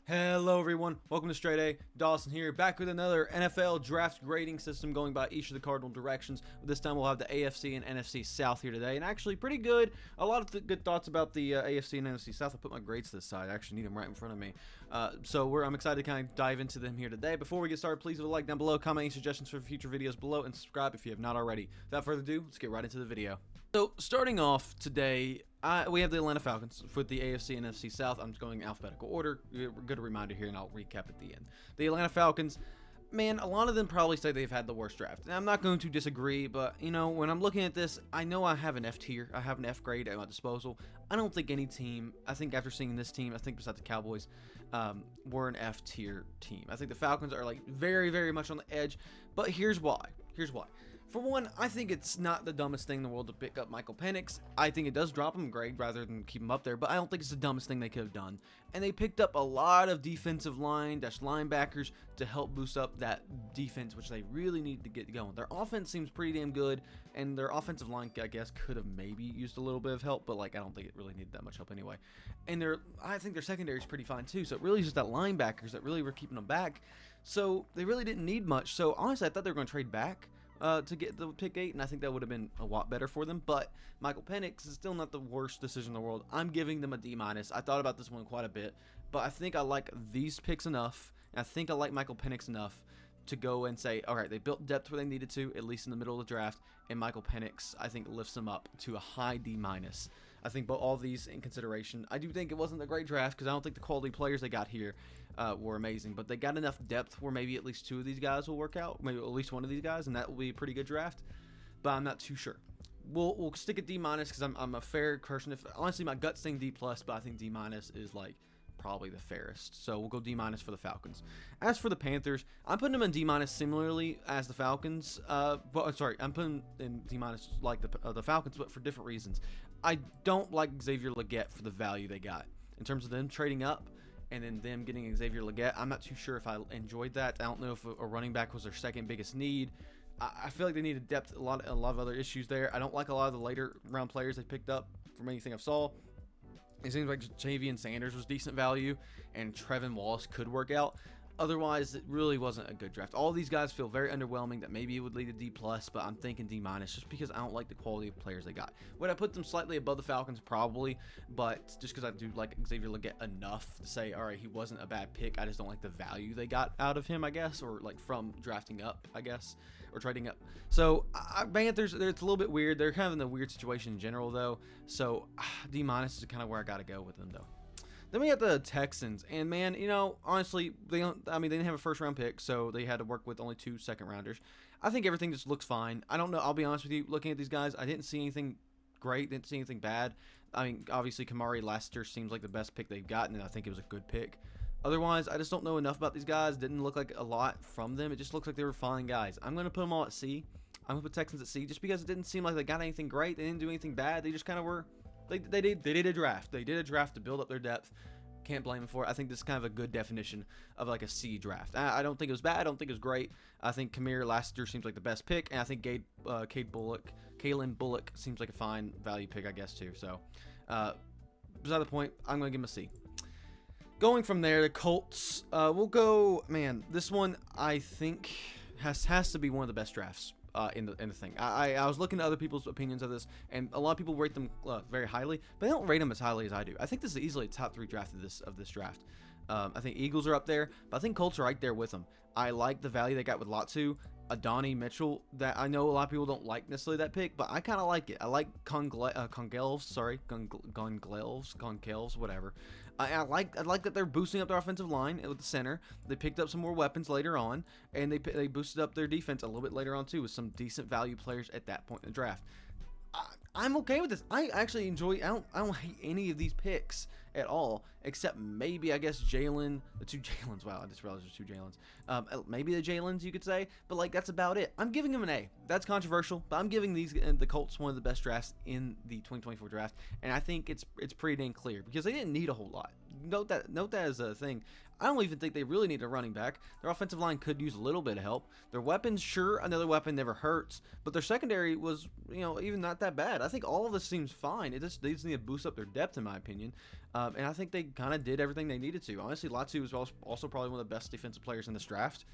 Hello everyone, welcome to StraightA. Dawson here, back with another NFL draft grading system going by each of the cardinal directions. This time we'll have the AFC and NFC South here today, and actually pretty good. A lot of good thoughts about the AFC and NFC South. I put my grades to this side. I actually need them right in front of me. I'm excited to kind of dive into them here today. Before we get started, please leave a like down below, comment any suggestions for future videos below, and subscribe if you have not already. Without further ado, let's get right into the video. So starting off today, we have the Atlanta Falcons for the AFC and NFC South. I'm just going in alphabetical order. Good reminder here, and I'll recap at the end. The Atlanta Falcons, man, a lot of them probably say they've had the worst draft. And I'm not going to disagree, but, you know, when I'm looking at this, I know I have an F tier. I have an F grade at my disposal. I don't think any team, I think after seeing this team, I think besides the Cowboys, were an F tier team. I think the Falcons are, like, very, very much on the edge, but here's why. For one, I think it's not the dumbest thing in the world to pick up Michael Penix. I think it does drop him grade rather than keep him up there, but I don't think it's the dumbest thing they could have done. And they picked up a lot of defensive linebackers to help boost up that defense, which they really need to get going. Their offense seems pretty damn good, and their offensive line, I guess, could have maybe used a little bit of help, but like I don't think it really needed that much help anyway. And I think their secondary is pretty fine too. So it really is just that linebackers that really were keeping them back. So they really didn't need much. So honestly, I thought they were going to trade back to get the pick 8, and I think that would have been a lot better for them. But Michael Penix is still not the worst decision in the world. I'm giving them a D-. I thought about this one quite a bit, but I think I like these picks enough, and I think I like Michael Penix enough to go and say, all right, they built depth where they needed to, at least in the middle of the draft, and Michael Penix, I think, lifts them up to a high D-. I think all these in consideration. I do think it wasn't a great draft because I don't think the quality players they got here were amazing, but they got enough depth where maybe at least two of these guys will work out, maybe at least one of these guys, and that will be a pretty good draft, but I'm not too sure. We'll stick at D- because I'm a fair person. Honestly, my gut's saying D+, but I think D- is like probably the fairest. So we'll go D- for the Falcons. As for the Panthers, I'm putting them in D- similarly as the Falcons. I'm putting in D- like the Falcons, but for different reasons. I don't like Xavier Legette for the value they got. In terms of them trading up and then them getting Xavier Legette, I'm not too sure if I enjoyed that. I don't know if a running back was their second biggest need. I feel like they needed depth, a lot of other issues there. I don't like a lot of the later round players they picked up from anything I saw. It seems like Javian Sanders was decent value, and Trevin Wallace could work out. Otherwise, it really wasn't a good draft. All these guys feel very underwhelming that maybe it would lead to D+, but I'm thinking D- just because I don't like the quality of players they got. Would I put them slightly above the Falcons? Probably, but just because I do like Xavier Legette enough to say, all right, he wasn't a bad pick. I just don't like the value they got out of him, I guess, or like from drafting up, I guess, or trading up. So Panthers, it's a little bit weird. They're kind of in a weird situation in general, though. So D- is kind of where I got to go with them, though. Then we got the Texans, and man, you know, honestly, they didn't have a first round pick, so they had to work with only 2 second rounders. I think everything just looks fine. I don't know. I'll be honest with you. Looking at these guys, I didn't see anything great. Didn't see anything bad. I mean, obviously, Kamari Lassiter seems like the best pick they've gotten, and I think it was a good pick. Otherwise, I just don't know enough about these guys. Didn't look like a lot from them. It just looks like they were fine guys. I'm going to put them all at C. I'm going to put Texans at C just because it didn't seem like they got anything great. They didn't do anything bad. They just kind of were. They did a draft. They did a draft to build up their depth. Can't blame them for it. I think this is kind of a good definition of like a C draft. I don't think it was bad. I don't think it was great. I think Kamari Lassiter seems like the best pick, and I think Kalen Bullock seems like a fine value pick, I guess, too. So, beside the point, I'm going to give him a C. Going from there, the Colts, we'll go, man, this one I think has to be one of the best drafts in the thing. I was looking at other people's opinions of this, and a lot of people rate them very highly, but they don't rate them as highly as I do. I think this is easily a top 3 draft of this draft. I think Eagles are up there, but I think Colts are right there with them. I like the value they got with Latu. Adonai Mitchell, that I know a lot of people don't like necessarily that pick, but I kind of like it. I like Goncalves, whatever. I like that they're boosting up their offensive line with the center. They picked up some more weapons later on, and they boosted up their defense a little bit later on too with some decent value players at that point in the draft. I'm okay with this. I actually enjoy. I don't hate any of these picks at all, except maybe I guess the 2 Jalen's. Wow, I just realized there's 2 Jalen's. Maybe the Jalen's you could say, but like that's about it. I'm giving them an A. That's controversial, but I'm giving the Colts one of the best drafts in the 2024 draft, and I think it's pretty dang clear because they didn't need a whole lot. Note that as a thing. I don't even think they really need a running back. Their offensive line could use a little bit of help. Their weapons, sure, another weapon never hurts, but their secondary was, even not that bad. I think all of this seems fine. They just need to boost up their depth, in my opinion. And I think they kind of did everything they needed to. Honestly, Latu was also probably one of the best defensive players in this draft.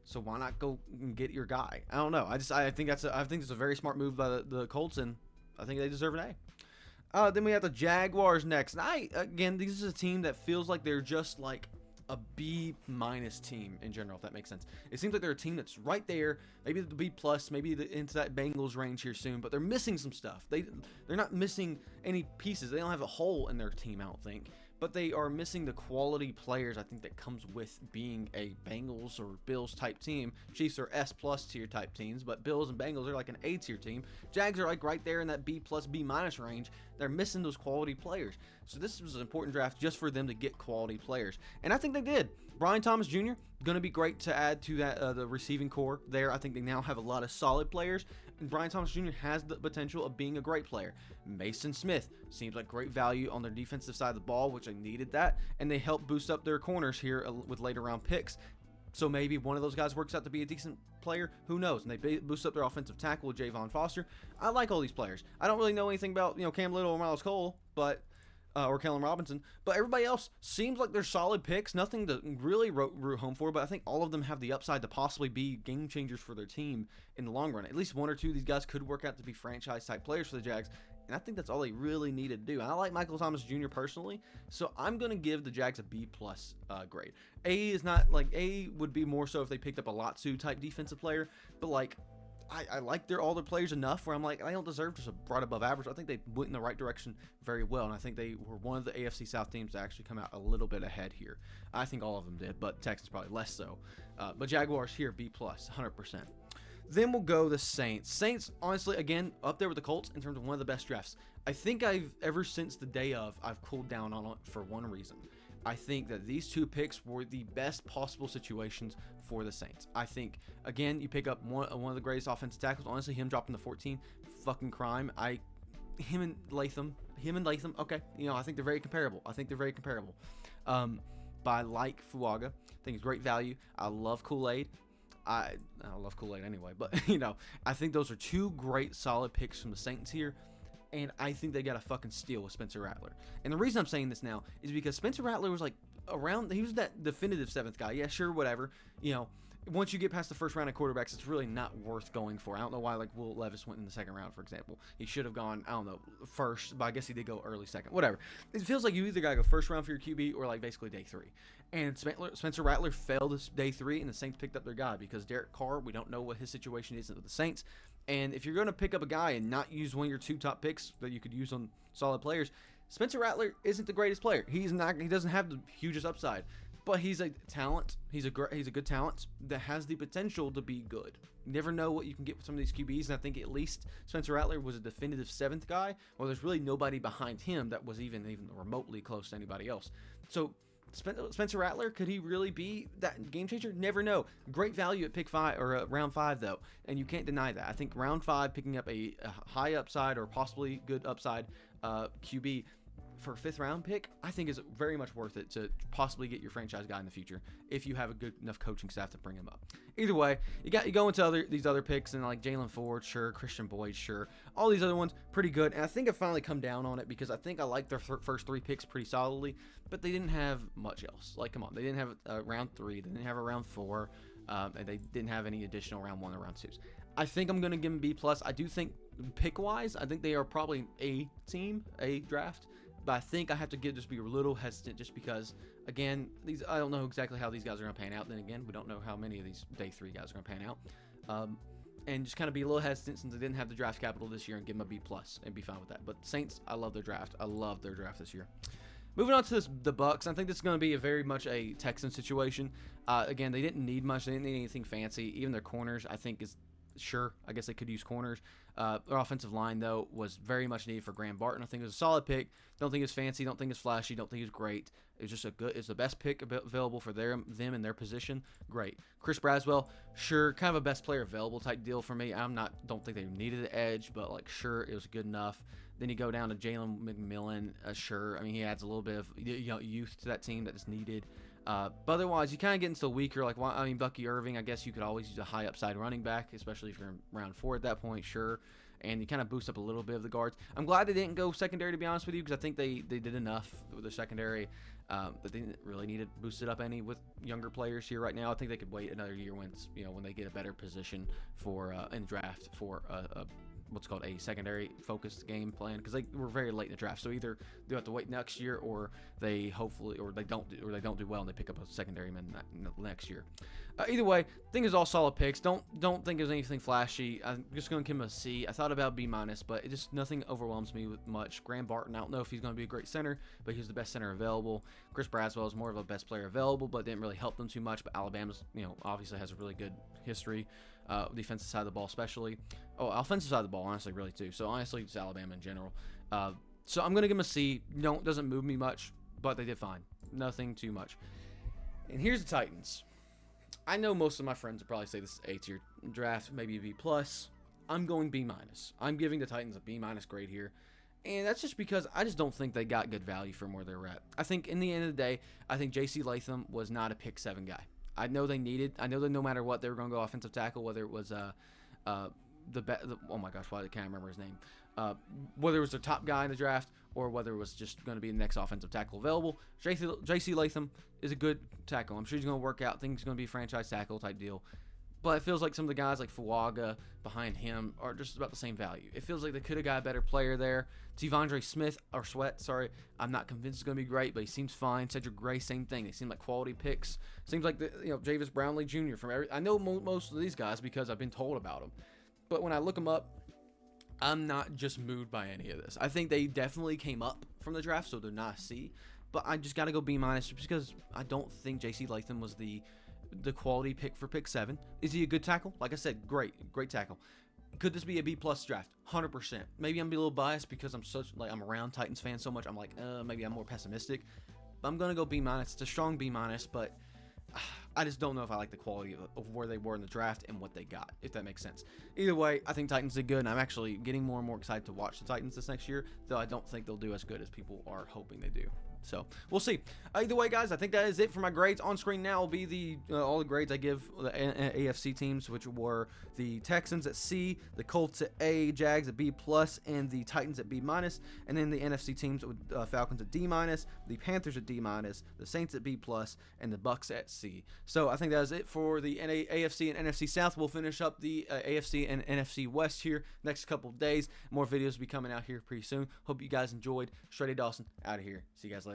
So why not go and get your guy? I don't know. I think it's a very smart move by the Colts, and I think they deserve an A. Then we have the Jaguars next. And again, this is a team that feels like they're just like a B- team in general, if that makes sense. It seems like they're a team that's right there, maybe the B+, maybe into that Bengals range here soon, but they're missing some stuff. They're not missing any pieces. They don't have a hole in their team, I don't think. But they are missing the quality players, I think, that comes with being a Bengals or Bills type team. Chiefs are S+ tier type teams, but Bills and Bengals are like an A tier team. Jags are like right there in that B+, B- range. They're missing those quality players. So this was an important draft just for them to get quality players. And I think they did. Brian Thomas Jr., going to be great to add to that the receiving core there. I think they now have a lot of solid players. And Brian Thomas Jr. has the potential of being a great player. Mason Smith seems like great value on their defensive side of the ball, which they needed that. And they helped boost up their corners here with later round picks. So maybe one of those guys works out to be a decent player. Who knows? And they boost up their offensive tackle with Javon Foster. I like all these players. I don't really know anything about Cam Little or Miles Cole, but or Kellen Robinson, but everybody else seems like they're solid picks. Nothing to really root home for, but I think all of them have the upside to possibly be game changers for their team in the long run. At least one or two of these guys could work out to be franchise type players for the Jags, and I think that's all they really need to do. And I like Michael Thomas Jr. personally, so I'm going to give the Jags a B+ grade. A is not like, A would be more so if they picked up a Latu type defensive player, but like, I like all their players enough where I'm like, I don't deserve just a right above average. I think they went in the right direction very well, and I think they were one of the AFC South teams to actually come out a little bit ahead here. I think all of them did, but Texans probably less so. But Jaguars here, B+, 100%. Then we'll go the Saints. Saints, honestly, again, up there with the Colts in terms of one of the best drafts. I think ever since the day of, I've cooled down on it for one reason. I think that these two picks were the best possible situations for the Saints. I think, again, you pick up one of the greatest offensive tackles. Honestly, him dropping to 14, fucking crime. Him and Latham, okay. I think they're very comparable. But I like Fuaga. I think it's great value. I love Kool-Aid. I love Kool-Aid anyway. But, I think those are two great solid picks from the Saints here. And I think they got a fucking steal with Spencer Rattler. And the reason I'm saying this now is because Spencer Rattler was like he was that definitive seventh guy. Yeah, sure, whatever. Once you get past the first round of quarterbacks, it's really not worth going for. I don't know why like Will Levis went in the second round, for example. He should have gone, I don't know, first, but I guess he did go early second. Whatever. It feels like you either got to go first round for your QB or like basically day 3. And Spencer Rattler failed this day 3, and the Saints picked up their guy because Derek Carr, we don't know what his situation is with the Saints. And if you're going to pick up a guy and not use one of your 2 top picks that you could use on solid players, Spencer Rattler isn't the greatest player. He doesn't have the hugest upside, but he's a talent. He's a good talent that has the potential to be good. You never know what you can get with some of these QBs, and I think at least Spencer Rattler was a definitive 7th guy. Well, there's really nobody behind him that was even remotely close to anybody else. So Spencer Rattler, could he really be that game changer? Never know. Great value at pick 5 or round 5 though, and you can't deny that. I think round 5 picking up a high upside or possibly good upside QB for a 5th round pick, I think is very much worth it to possibly get your franchise guy in the future if you have a good enough coaching staff to bring him up. Either way, you go into these other picks, and like Jalen Ford, sure, Christian Boyd, sure, all these other ones pretty good. And I think I finally come down on it because I think I like their first 3 picks pretty solidly, but they didn't have much else. Like, come on, they didn't have round 3, they didn't have a round 4, and they didn't have any additional round 1 or round 2s. I think I'm gonna give them B+. I do think pick wise, I think they are probably a team, a draft. But I think I have to just be a little hesitant just because, again, I don't know exactly how these guys are going to pan out. Then again, we don't know how many of these day 3 guys are going to pan out. And just kind of be a little hesitant since they didn't have the draft capital this year and give them a B+ and be fine with that. But Saints, I love their draft. I love their draft this year. Moving on to the Bucs, I think this is going to be very much a Texan situation. Again, they didn't need much. They didn't need anything fancy. Even their corners, I think, is sure. I guess they could use corners. Their offensive line, though, was very much needed for Graham Barton. I think it was a solid pick. Don't think it's fancy. Don't think it's flashy. Don't think it's great. It's just it's the best pick available for them in their position. Great. Chris Braswell, sure, kind of a best player available type deal for me. Don't think they needed the edge, but like sure, it was good enough. Then you go down to Jalen McMillan, sure. I mean, he adds a little bit of youth to that team that is needed. But otherwise, you kind of get into the weaker, Bucky Irving, I guess you could always use a high upside running back, especially if you're in round 4 at that point, sure. and you kind of boost up a little bit of the guards. I'm glad they didn't go secondary, to be honest with you, because I think they did enough with their secondary that they didn't really need to boost it up any with younger players here right now. I think they could wait another year when they get a better position for in the draft for what's called a secondary focused game plan, because they were very late in the draft. So either they have to wait next year, or they don't do well and they pick up a secondary man next year. Either way, I think it's all solid picks. Don't think there's anything flashy. I'm just going to give him a C. I thought about B-, but nothing overwhelms me with much. Graham Barton, I don't know if he's going to be a great center, but he's the best center available. Chris Braswell is more of a best player available, but didn't really help them too much. But Alabama's, obviously has a really good history, defensive side of the ball especially. Oh, offensive side of the ball, honestly, really too. So honestly, it's Alabama in general. So I'm going to give him a C. Doesn't move me much, but they did fine. Nothing too much. And here's the Titans. I know most of my friends would probably say this is A-tier draft, maybe a B+. I'm going B-. I'm giving the Titans a B- grade here. And that's just because I just don't think they got good value from where they're at. I think in the end of the day, I think J.C. Latham was not a pick 7 guy. I know that no matter what, they were going to go offensive tackle, whether it was oh my gosh, why I can't remember his name. Whether it was the top guy in the draft or whether it was just going to be the next offensive tackle available. J.C. Latham is a good tackle. I'm sure he's going to work out. I think he's going to be a franchise tackle type deal. But it feels like some of the guys like Fuaga behind him are just about the same value. It feels like they could have got a better player there. Devondre Sweat, I'm not convinced it's going to be great, but he seems fine. Cedric Gray, same thing. They seem like quality picks. Seems like Javis Brownlee Jr. I know most of these guys because I've been told about them. But when I look them up, I'm not just moved by any of this. I think they definitely came up from the draft, so they're not a C. But I just got to go B- just because I don't think J.C. Latham was the quality pick for pick 7. Is he a good tackle? Like I said, great tackle. Could this be a B+ draft? 100%. Maybe I'm a little biased because I'm around Titans fans so much. I'm like, maybe I'm more pessimistic. But I'm gonna go B-. It's a strong B-, but I just don't know if I like the quality of where they were in the draft and what they got, if that makes sense. Either way, I think Titans did good, and I'm actually getting more and more excited to watch the Titans this next year, though I don't think they'll do as good as people are hoping they do. So we'll see. Either way, guys, I think that is it for my grades. On screen now will be the all the grades I give the AFC teams, which were the Texans at C, the Colts at A, Jags at B+, and the Titans at B-. And then the NFC teams with Falcons at D-, the Panthers at D-, the Saints at B+, and the Bucks at C. So I think that is it for the AFC and NFC South. We'll finish up the AFC and NFC West here next couple of days. More videos will be coming out here pretty soon. Hope you guys enjoyed. StraightA Dawson out of here. See you guys later.